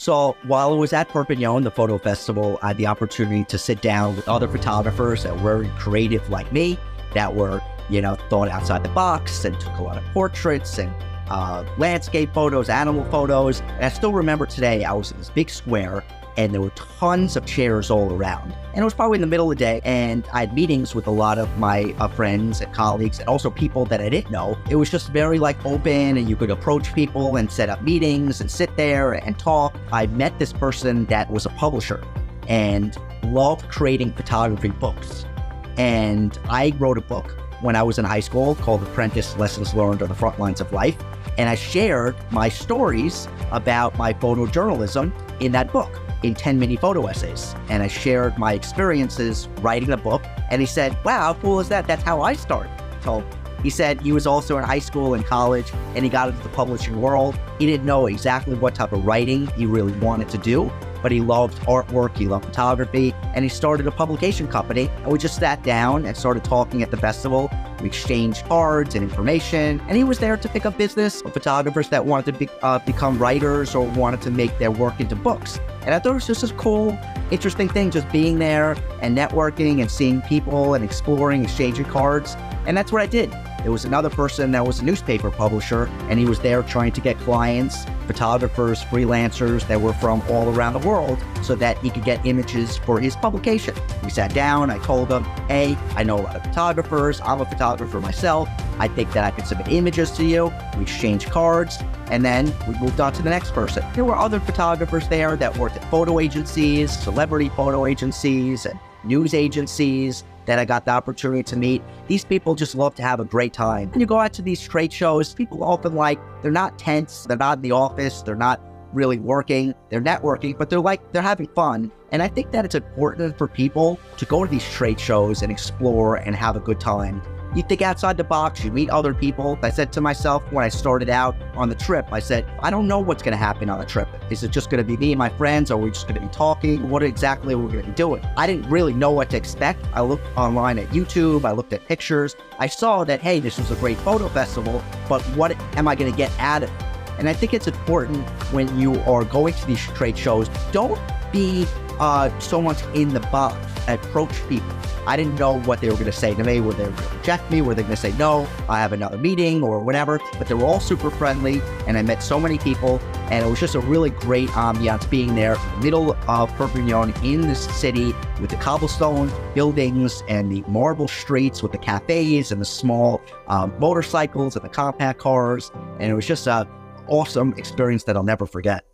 So while I was at Perpignan, the photo festival, I had the opportunity to sit down with other photographers that were creative like me, that were, thought outside the box and took a lot of portraits and landscape photos, animal photos. And I still remember today, I was in this big square and there were tons of chairs all around. And it was probably in the middle of the day, and I had meetings with a lot of my friends and colleagues, and also people that I didn't know. It was just very open, and you could approach people and set up meetings and sit there and talk. I met this person that was a publisher and loved creating photography books. And I wrote a book when I was in high school called Apprentice Lessons Learned on the Front Lines of Life. And I shared my stories about my photojournalism in that book, in 10 mini photo essays. And I shared my experiences writing the book. And he said, wow, how cool is that? That's how I started. So he said he was also in high school and college, and he got into the publishing world. He didn't know exactly what type of writing he really wanted to do, but he loved artwork, he loved photography, and he started a publication company. And we just sat down and started talking at the festival. We exchanged cards and information, and he was there to pick up business with photographers that wanted to become writers or wanted to make their work into books. And I thought it was just a cool, interesting thing, just being there and networking and seeing people and exploring, exchanging cards. And that's what I did. There was another person that was a newspaper publisher, and he was there trying to get clients, photographers, freelancers that were from all around the world so that he could get images for his publication. We sat down, I told him, hey, I know a lot of photographers, I'm a photographer myself, I think that I could submit images to you. We exchanged cards, and then we moved on to the next person. There were other photographers there that worked at photo agencies, celebrity photo agencies, and news agencies that I got the opportunity to meet. These people just love to have a great time. When you go out to these trade shows, people often they're not tense, they're not in the office, they're not really working, they're networking, but they're having fun. And I think that it's important for people to go to these trade shows and explore and have a good time. You think outside the box, you meet other people. I said to myself when I started out on the trip, I said, I don't know what's going to happen on the trip. Is it just going to be me and my friends? Or are we just going to be talking? What exactly are we going to be doing? I didn't really know what to expect. I looked online at YouTube. I looked at pictures. I saw that, hey, this was a great photo festival, but what am I going to get out of it? And I think it's important when you are going to these trade shows, don't be so much in the box. Approach people. I didn't know what they were going to say to me. Were they going to reject me? Were they going to say, no, I have another meeting or whatever? But they were all super friendly, and I met so many people, and it was just a really great ambiance being there in the middle of Perpignan in this city with the cobblestone buildings and the marble streets with the cafes and the small motorcycles and the compact cars. And it was just an awesome experience that I'll never forget.